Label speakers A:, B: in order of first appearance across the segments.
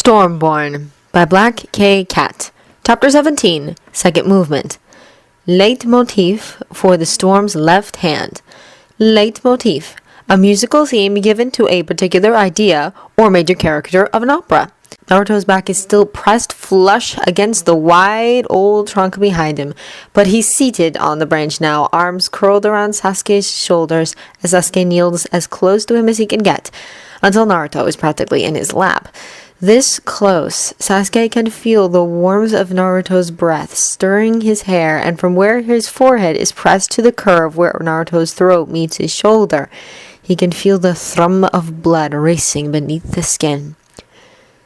A: Stormborn by Black K. Cat. Chapter 17, Second Movement. Leitmotif for the storm's left hand. Leitmotif, a musical theme given to a particular idea or major character of an opera. Naruto's back is still pressed flush against the wide old trunk behind him, but he's seated on the branch now, arms curled around Sasuke's shoulders as Sasuke kneels as close to him as he can get, until Naruto is practically in his lap. This close, Sasuke can feel the warmth of Naruto's breath stirring his hair, and from where his forehead is pressed to the curve where Naruto's throat meets his shoulder, he can feel the thrum of blood racing beneath the skin.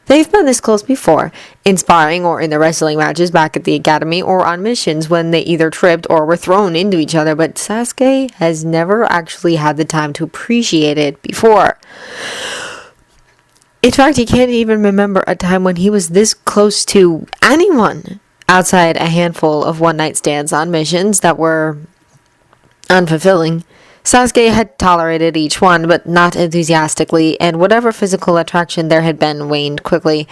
A: They've been this close before, in sparring or in the wrestling matches back at the academy or on missions when they either tripped or were thrown into each other, but Sasuke has never actually had the time to appreciate it before. In fact, he can't even remember a time when he was this close to anyone, outside a handful of one-night stands on missions that were unfulfilling. Sasuke had tolerated each one, but not enthusiastically, and whatever physical attraction there had been waned quickly.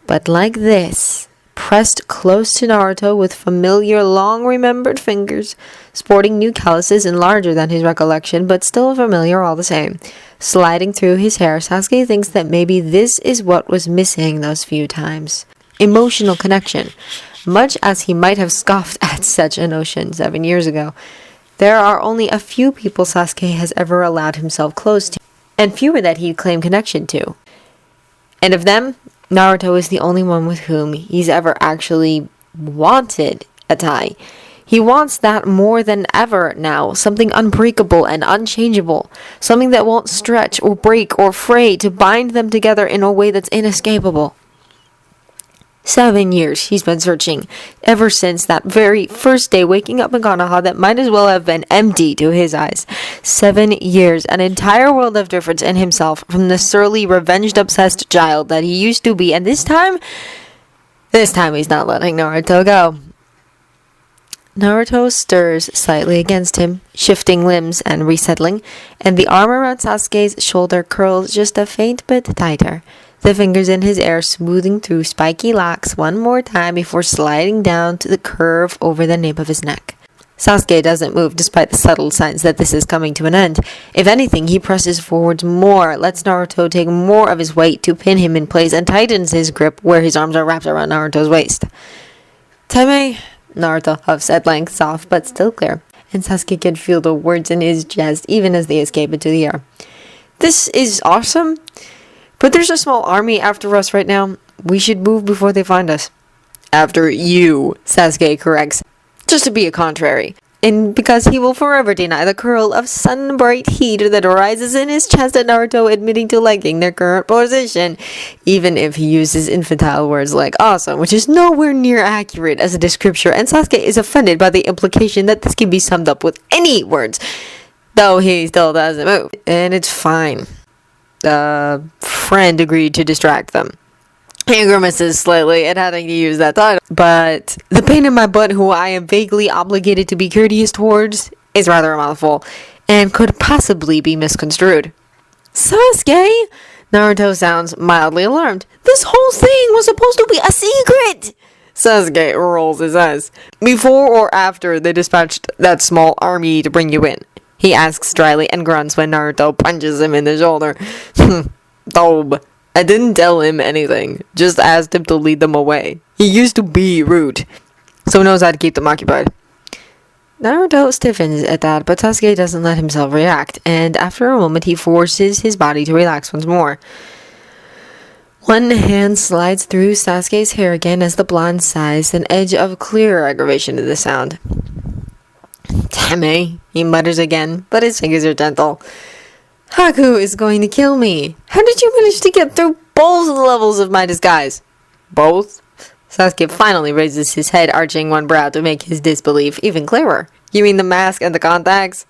A: But like this, pressed close to Naruto with familiar, long-remembered fingers, sporting new calluses and larger than his recollection, but still familiar all the same, sliding through his hair, Sasuke thinks that maybe this is what was missing those few times. Emotional connection. Much as he might have scoffed at such a notion 7 years ago, there are only a few people Sasuke has ever allowed himself close to, and fewer that he'd claim connection to. And of them, Naruto is the only one with whom he's ever actually wanted a tie. He wants that more than ever now, something unbreakable and unchangeable, something that won't stretch or break or fray to bind them together in a way that's inescapable. 7 years he's been searching, ever since that very first day waking up in Konoha that might as well have been empty to his eyes. 7 years, an entire world of difference in himself from the surly, revenge-obsessed child that he used to be, and this time he's not letting Naruto go. Naruto stirs slightly against him, shifting limbs and resettling, and the arm around Sasuke's shoulder curls just a faint bit tighter, the fingers in his hair smoothing through spiky locks one more time before sliding down to the curve over the nape of his neck. Sasuke doesn't move despite the subtle signs that this is coming to an end. If anything, he presses forwards more, lets Naruto take more of his weight to pin him in place, and tightens his grip where his arms are wrapped around Naruto's waist. "Tame," Naruto huffs at length, soft but still clear, and Sasuke can feel the words in his chest even as they escape into the air. "This is awesome, but there's a small army after us right now. We should move before they find us." "After you," Sasuke corrects, just to be a contrary, and because he will forever deny the curl of sun-bright heat that rises in his chest at Naruto admitting to liking their current position, even if he uses infantile words like awesome, which is nowhere near accurate as a descriptor, and Sasuke is offended by the implication that this can be summed up with any words, though he still doesn't move, and it's fine. Friend agreed to distract them. He grimaces slightly at having to use that title, but the pain in my butt who I am vaguely obligated to be courteous towards is rather a mouthful, and could possibly be misconstrued. "Sasuke!" Naruto sounds mildly alarmed. "This whole thing was supposed to be a secret!" Sasuke rolls his eyes. "Before or after they dispatched that small army to bring you in?" he asks dryly and grunts when Naruto punches him in the shoulder. "Dob. I didn't tell him anything, just asked him to lead them away. He used to be rude, so knows how to keep them occupied." Naruto stiffens at that, but Sasuke doesn't let himself react, and after a moment he forces his body to relax once more. One hand slides through Sasuke's hair again as the blonde sighs, an edge of clear aggravation to the sound. "Tame," he mutters again, but his fingers are gentle. "Haku is going to kill me. How did you manage to get through both levels of my disguise?" "Both?" Sasuke finally raises his head, arching one brow to make his disbelief even clearer. "You mean the mask and the contacts?"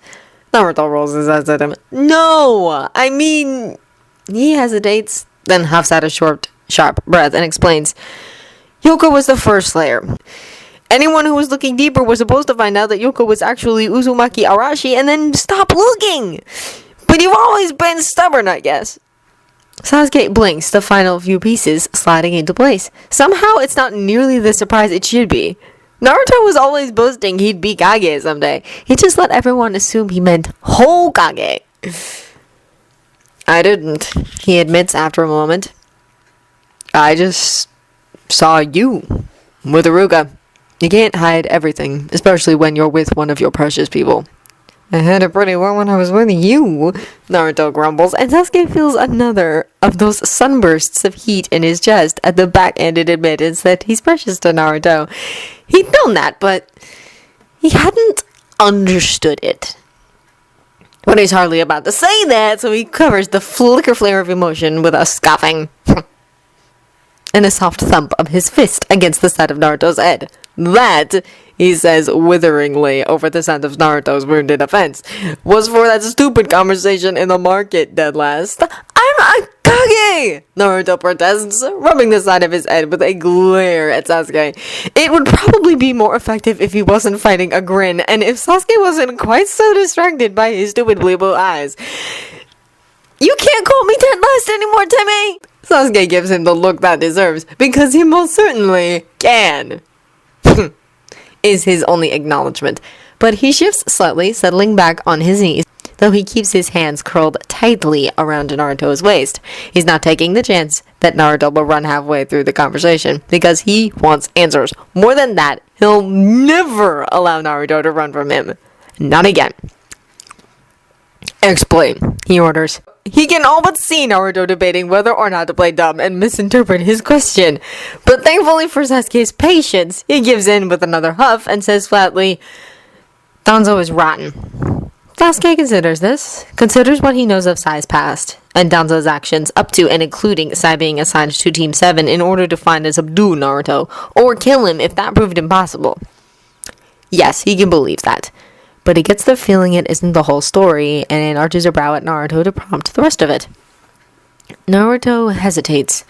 A: Naruto rolls his eyes at him. "No, I mean..." He hesitates, then huffs out a short, sharp breath and explains. "Yoko was the first slayer. Anyone who was looking deeper was supposed to find out that Yoko was actually Uzumaki Arashi and then stop looking. But you've always been stubborn, I guess." Sasuke blinks, the final few pieces sliding into place. Somehow, it's not nearly the surprise it should be. Naruto was always boasting he'd beat Kage someday. He just let everyone assume he meant Hokage. I didn't, he admits after a moment. I just saw you with Aruga. You can't hide everything, especially when you're with one of your precious people. I had it pretty well when I was with you, Naruto grumbles, and Sasuke feels another of those sunbursts of heat in his chest at the backhanded admittance that he's precious to Naruto. He'd known that, but he hadn't understood it. But he's hardly about to say that, so he covers the flicker flare of emotion with a scoffing and a soft thump of his fist against the side of Naruto's head. That, he says witheringly over the sound of Naruto's wounded offense, was for that stupid conversation in the market, dead last. I'm a Kage! Naruto protests, rubbing the side of his head with a glare at Sasuke. It would probably be more effective if he wasn't fighting a grin, and if Sasuke wasn't quite so distracted by his stupid blue eyes. You can't call me dead last anymore, Timmy! Sasuke gives him the look that deserves, because he most certainly can. Is his only acknowledgement. But he shifts slightly, settling back on his knees, though he keeps his hands curled tightly around Naruto's waist. He's not taking the chance that Naruto will run halfway through the conversation, because he wants answers. More than that, he'll never allow Naruto to run from him. Not again. Explain, he orders. He can all but see Naruto debating whether or not to play dumb and misinterpret his question. But thankfully for Sasuke's patience, he gives in with another huff and says flatly, Danzo is rotten. Sasuke considers what he knows of Sai's past, and Danzo's actions up to and including Sai being assigned to Team 7 in order to find and subdue Naruto, or kill him if that proved impossible. Yes, he can believe that. But he gets the feeling it isn't the whole story, and arches a brow at Naruto to prompt the rest of it. Naruto hesitates.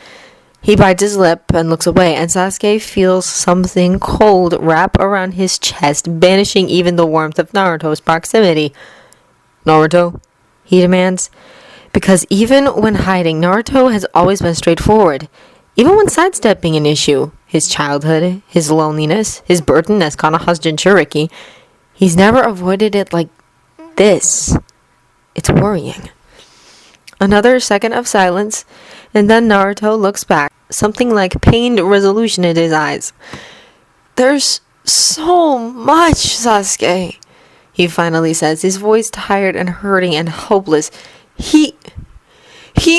A: He bites his lip and looks away, and Sasuke feels something cold wrap around his chest, banishing even the warmth of Naruto's proximity. Naruto? He demands. Because even when hiding, Naruto has always been straightforward. Even when sidestepping an issue, his childhood, his loneliness, his burden as Konoha's Jinchuriki, he's never avoided it like this. It's worrying. Another second of silence, and then Naruto looks back, something like pained resolution in his eyes. There's so much, Sasuke, he finally says, his voice tired and hurting and hopeless. He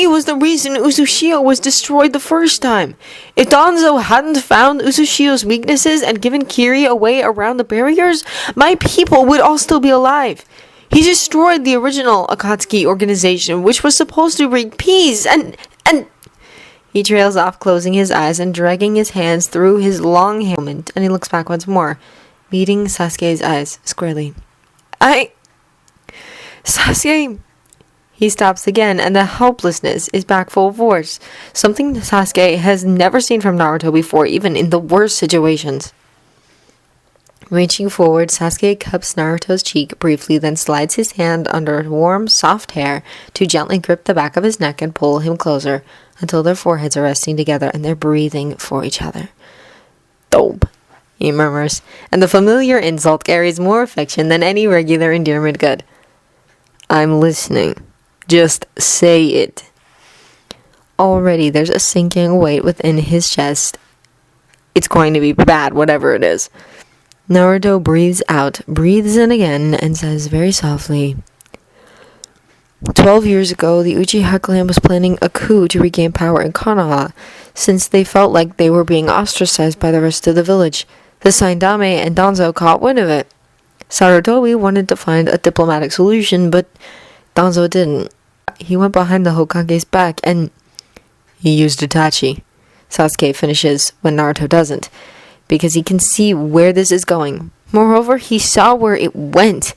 A: was the reason Uzushio was destroyed the first time. If Danzo hadn't found Uzushio's weaknesses and given Kiri away around the barriers, my people would all still be alive. He destroyed the original Akatsuki organization, which was supposed to bring peace, and... He trails off, closing his eyes and dragging his hands through his long hair, and he looks back once more, meeting Sasuke's eyes squarely. Sasuke... He stops again, and the helplessness is back full force, something Sasuke has never seen from Naruto before, even in the worst situations. Reaching forward, Sasuke cups Naruto's cheek briefly, then slides his hand under warm, soft hair to gently grip the back of his neck and pull him closer until their foreheads are resting together and they're breathing for each other. Dope, he murmurs, and the familiar insult carries more affection than any regular endearment could. I'm listening. Just say it. Already there's a sinking weight within his chest. It's going to be bad, whatever it is. Naruto breathes out, breathes in again, and says very softly, 12 years ago, the Uchiha clan was planning a coup to regain power in Konoha, since they felt like they were being ostracized by the rest of the village. The Saindame and Danzo caught wind of it. Sarutobi wanted to find a diplomatic solution, but Danzo didn't. He went behind the Hokage's back and he used Itachi. Sasuke finishes when Naruto doesn't, because he can see where this is going. Moreover, he saw where it went.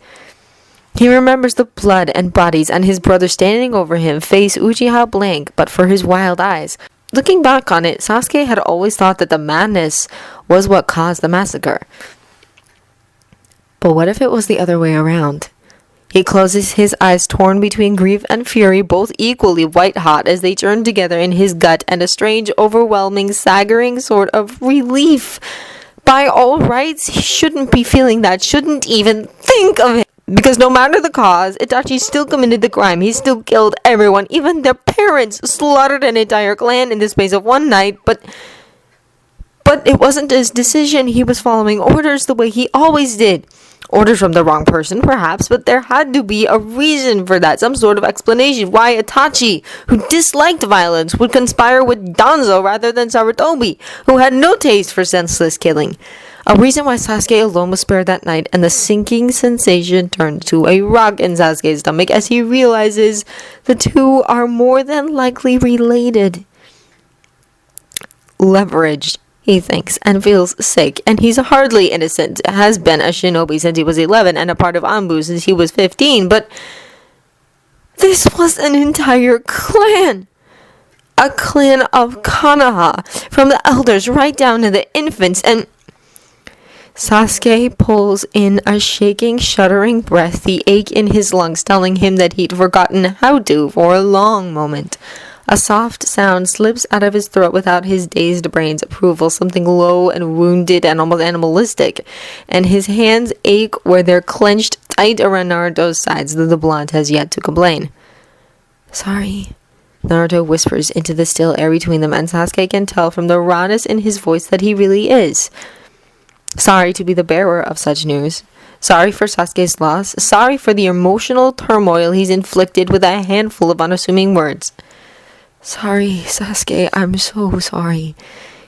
A: He remembers the blood and bodies and his brother standing over him, face Uchiha blank, but for his wild eyes. Looking back on it, Sasuke had always thought that the madness was what caused the massacre. But what if it was the other way around? He closes his eyes, torn between grief and fury, both equally white-hot as they churn together in his gut, and a strange, overwhelming, staggering sort of relief. By all rights, he shouldn't be feeling that, shouldn't even think of it. Because no matter the cause, Itachi still committed the crime. He still killed everyone, even their parents, slaughtered an entire clan in the space of one night, but it wasn't his decision. He was following orders the way he always did. Orders from the wrong person, perhaps, but there had to be a reason for that, some sort of explanation why Itachi, who disliked violence, would conspire with Danzo rather than Sarutobi, who had no taste for senseless killing. A reason why Sasuke alone was spared that night, and the sinking sensation turned to a rock in Sasuke's stomach as he realizes the two are more than likely related. Leveraged, he thinks, and feels sick, and he's hardly innocent, has been a shinobi since he was 11 and a part of Anbu since he was 15, but this was an entire clan! A clan of Konoha, from the elders right down to the infants, and Sasuke pulls in a shaking, shuddering breath, the ache in his lungs telling him that he'd forgotten how to for a long moment. A soft sound slips out of his throat without his dazed brain's approval, something low and wounded and almost animalistic, and his hands ache where they're clenched tight around Naruto's sides, though the blonde has yet to complain. Sorry, Naruto whispers into the still air between them, and Sasuke can tell from the rawness in his voice that he really is. Sorry to be the bearer of such news. Sorry for Sasuke's loss. Sorry for the emotional turmoil he's inflicted with a handful of unassuming words. Sorry, Sasuke, I'm so sorry.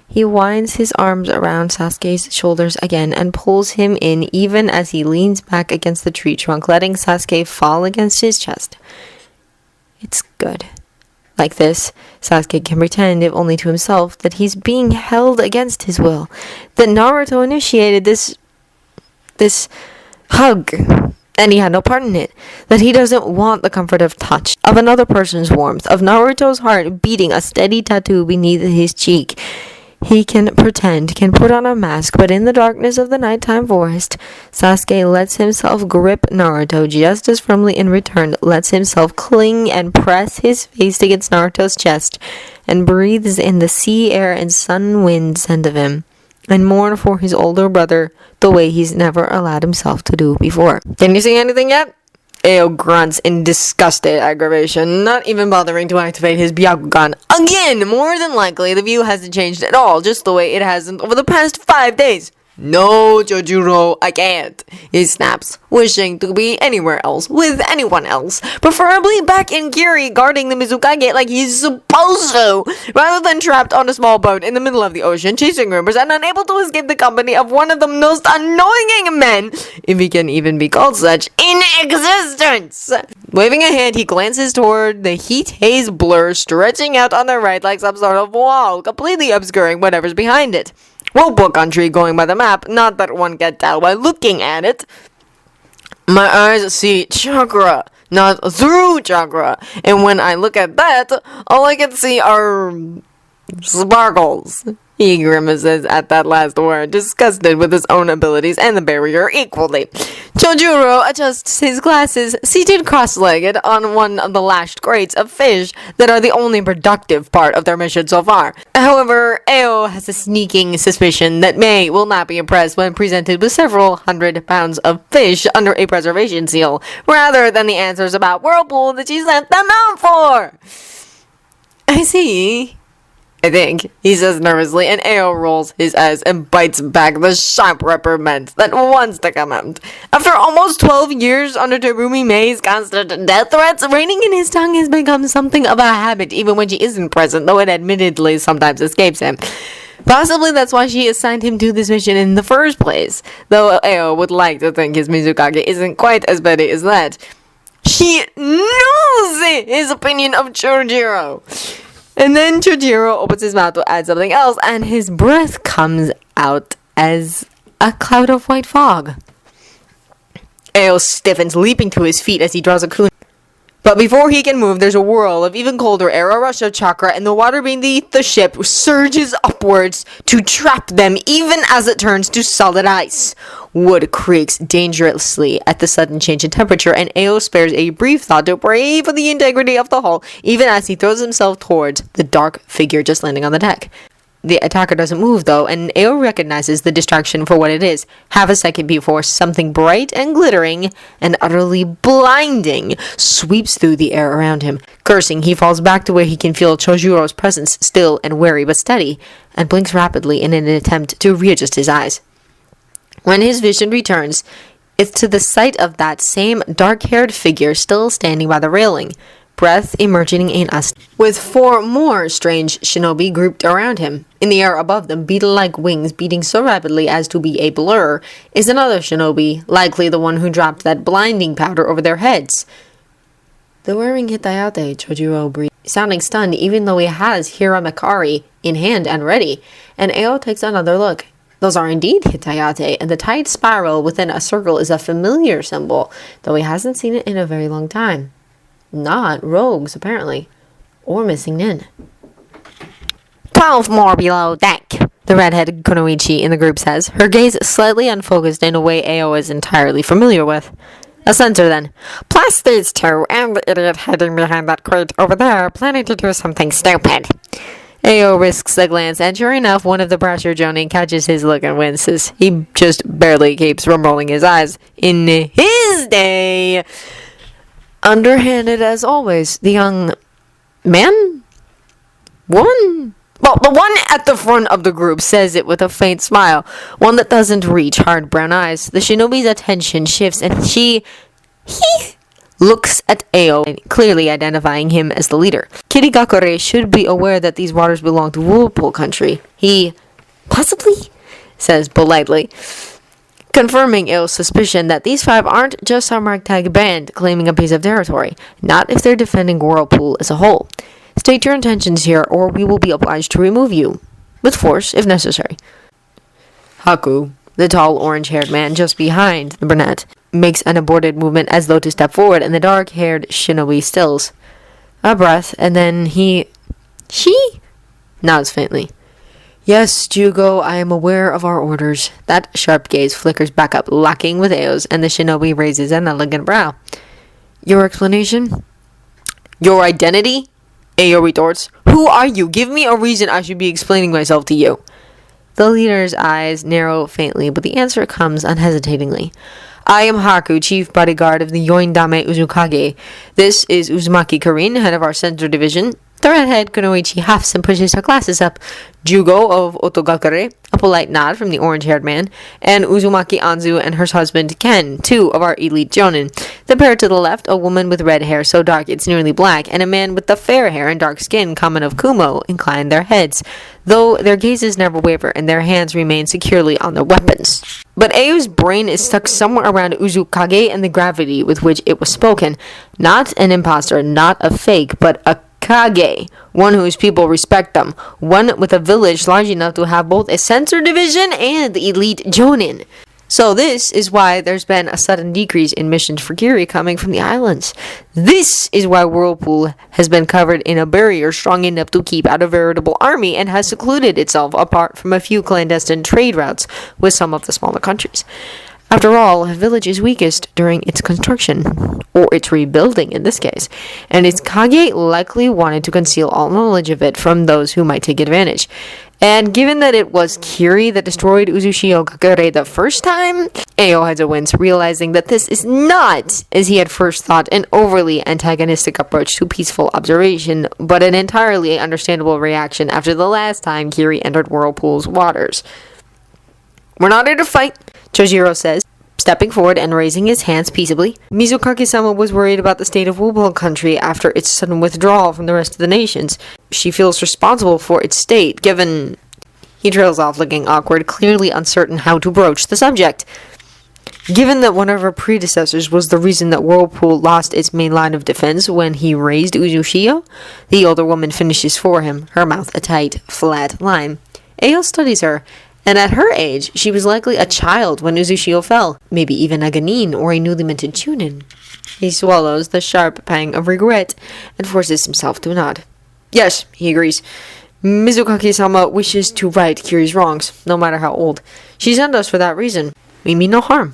A: He winds his arms around Sasuke's shoulders again and pulls him in even as he leans back against the tree trunk, letting Sasuke fall against his chest. It's good. Like this, Sasuke can pretend, if only to himself, that he's being held against his will. That Naruto initiated this hug, and he had no part in it. That he doesn't want the comfort of touch, of another person's warmth, of Naruto's heart beating a steady tattoo beneath his cheek. He can pretend, can put on a mask, but in the darkness of the nighttime forest, Sasuke lets himself grip Naruto just as firmly in return, lets himself cling and press his face against Naruto's chest, and breathes in the sea air and sun wind scent of him, and mourn for his older brother the way he's never allowed himself to do before. Can you see anything yet? Ao grunts in disgusted aggravation, not even bothering to activate his Byakugan. Again, more than likely, the view hasn't changed at all, just the way it hasn't over the past 5 days. No, Chojuro, I can't, he snaps, wishing to be anywhere else, with anyone else, preferably back in Kiri guarding the Mizukage like he's supposed to, rather than trapped on a small boat in the middle of the ocean, chasing rumors and unable to escape the company of one of the most annoying men, if he can even be called such, in existence. Waving a hand, he glances toward the heat-haze blur stretching out on the right like some sort of wall, completely obscuring whatever's behind it. Whirlpool country going by the map, not that one can tell by looking at it. My eyes see chakra, not through chakra, and when I look at that, all I can see are sparkles. He grimaces at that last word, disgusted with his own abilities and the barrier equally. Chojuro adjusts his glasses, seated cross-legged on one of the lashed crates of fish that are the only productive part of their mission so far. However, Ao has a sneaking suspicion that Mei will not be impressed when presented with several 100 pounds of fish under a preservation seal, rather than the answers about Whirlpool that she sent them out for. I see, I think, he says nervously, and Ao rolls his eyes and bites back the sharp reprimand that wants to come out. After almost 12 years under Terumi Mei's constant death threats, reining in his tongue has become something of a habit, even when she isn't present, though it admittedly sometimes escapes him. Possibly that's why she assigned him to this mission in the first place, though Ao would like to think his Mizukage isn't quite as petty as that. She knows his opinion of Chojuro. And then Chojuro opens his mouth to add something else, and his breath comes out as a cloud of white fog. Ao stiffens, leaping to his feet as he draws a kunai. But before he can move, there's a whirl of even colder air rush of chakra, and the water beneath the ship surges upwards to trap them even as it turns to solid ice. Wood creaks dangerously at the sudden change in temperature, and Ao spares a brief thought to pray for the integrity of the hull, even as he throws himself towards the dark figure just landing on the deck. The attacker doesn't move, though, and Ao recognizes the distraction for what it is. Half a second before, something bright and glittering and utterly blinding sweeps through the air around him. Cursing, he falls back to where he can feel Chojuro's presence, still and wary but steady, and blinks rapidly in an attempt to readjust his eyes. When his vision returns, it's to the sight of that same dark-haired figure still standing by the railing, breath emerging in us, with 4 more strange shinobi grouped around him. In the air above them, beetle-like wings beating so rapidly as to be a blur, is another shinobi, likely the one who dropped that blinding powder over their heads. "They're wearing hitayate," Chojuro breathed, sounding stunned even though he has Hiramakari in hand and ready, and Ao takes another look. Those are indeed hitayate, and the tight spiral within a circle is a familiar symbol, though he hasn't seen it in a very long time. Not rogues, apparently. Or missing nin. 12 more below deck, the redheaded Kunoichi in the group says, her gaze slightly unfocused in a way Ao is entirely familiar with. A censor then. Plus these 2 and the idiot hiding behind that crate over there planning to do something stupid. Ao risks a glance, and sure enough, one of the brasher jonin catches his look and winces. He just barely keeps from rolling his eyes. In his day... Underhanded as always, the young man? Woman? Well, the one at the front of the group says it with a faint smile, one that doesn't reach hard brown eyes. The shinobi's attention shifts and he looks at Ao, clearly identifying him as the leader. Kirigakure should be aware that these waters belong to Whirlpool country. He possibly says politely, confirming Ao's suspicion that these 5 aren't just some ragtag band claiming a piece of territory, not if they're defending Whirlpool as a whole. State your intentions here, or we will be obliged to remove you, with force if necessary. Haku, the tall orange-haired man just behind the brunette, makes an aborted movement as though to step forward, and the dark-haired shinobi stills. A breath, and then she nods faintly. Yes, Jugo, I am aware of our orders. That sharp gaze flickers back up, locking with Ao's, and the shinobi raises an elegant brow. Your explanation? Your identity? Ao retorts. Who are you? Give me a reason I should be explaining myself to you. The leader's eyes narrow faintly, but the answer comes unhesitatingly. I am Haku, chief bodyguard of the Yoindame Uzukage. This is Uzumaki Karin, head of our center division. The redhead Kunoichi huffs and pushes her glasses up. Jugo of Otogakure, a polite nod from the orange-haired man, and Uzumaki Anzu and her husband Ken, 2 of our elite jonin. The pair to the left, a woman with red hair so dark it's nearly black, and a man with the fair hair and dark skin common of Kumo, incline their heads, though their gazes never waver and their hands remain securely on their weapons. But Ao's brain is stuck somewhere around Uzukage and the gravity with which it was spoken. Not an imposter, not a fake, but a Kage, one whose people respect them, one with a village large enough to have both a censor division and elite jonin. So this is why there's been a sudden decrease in missions for Kiri coming from the islands. This is why Whirlpool has been covered in a barrier strong enough to keep out a veritable army and has secluded itself apart from a few clandestine trade routes with some of the smaller countries. After all, a village is weakest during its construction, or its rebuilding in this case, and its Kage likely wanted to conceal all knowledge of it from those who might take advantage. And given that it was Kiri that destroyed Uzushio Kakure the first time, Ao has a wince, realizing that this is not, as he had first thought, an overly antagonistic approach to peaceful observation, but an entirely understandable reaction after the last time Kiri entered Whirlpool's waters. We're not here to fight, Chojiro says, stepping forward and raising his hands peaceably. Mizukake-sama was worried about the state of Whirlpool country after its sudden withdrawal from the rest of the nations. She feels responsible for its state, given... He trails off looking awkward, clearly uncertain how to broach the subject. Given that one of her predecessors was the reason that Whirlpool lost its main line of defense when he raised Uzushio, the older woman finishes for him, her mouth a tight, flat line. Ao studies her, and at her age, she was likely a child when Uzushio fell, maybe even a genin or a newly minted chunin. He swallows the sharp pang of regret and forces himself to nod. Yes, he agrees. Mizukaki-sama wishes to right Kiri's wrongs, no matter how old. She sent us for that reason. We mean no harm.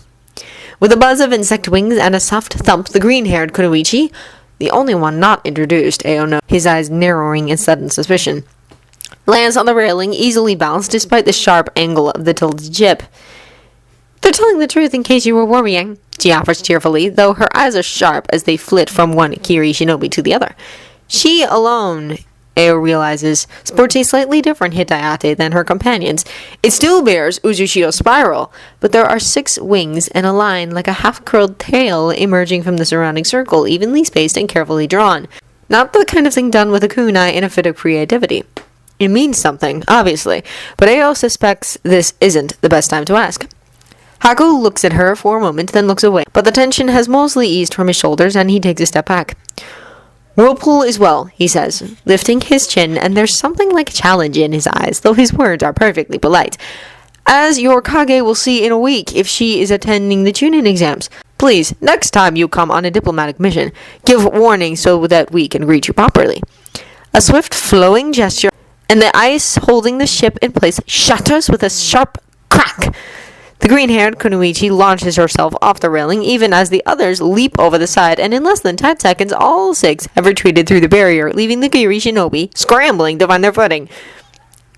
A: With a buzz of insect wings and a soft thump, the green-haired Kunoichi, the only one not introduced, Aono, his eyes narrowing in sudden suspicion, lands on the railing, easily balanced despite the sharp angle of the tilted ship. They're telling the truth in case you were worrying, she offers cheerfully, though her eyes are sharp as they flit from one Kiri shinobi to the other. She alone, Ao realizes, sports a slightly different hitayate than her companions. It still bears Uzushio's spiral, but there are 6 wings and a line like a half-curled tail emerging from the surrounding circle, evenly spaced and carefully drawn. Not the kind of thing done with a kunai in a fit of creativity. It means something, obviously, but Ao suspects this isn't the best time to ask. Haku looks at her for a moment, then looks away, but the tension has mostly eased from his shoulders, and he takes a step back. Whirlpool is well, he says, lifting his chin, and there's something like challenge in his eyes, though his words are perfectly polite. As your Kage will see in a week if she is attending the Chunin exams. Please, next time you come on a diplomatic mission, give warning so that we can greet you properly. A swift, flowing gesture, and the ice holding the ship in place shatters with a sharp crack. The green-haired Kunoichi launches herself off the railing, even as the others leap over the side, and in less than 10 seconds, all 6 have retreated through the barrier, leaving the Kiri shinobi scrambling to find their footing.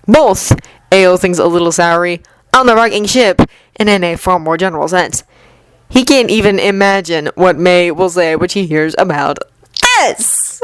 A: Both, Ao thinks a little sourly, on the rocking ship, and in a far more general sense. He can't even imagine what May will say when she hears about this.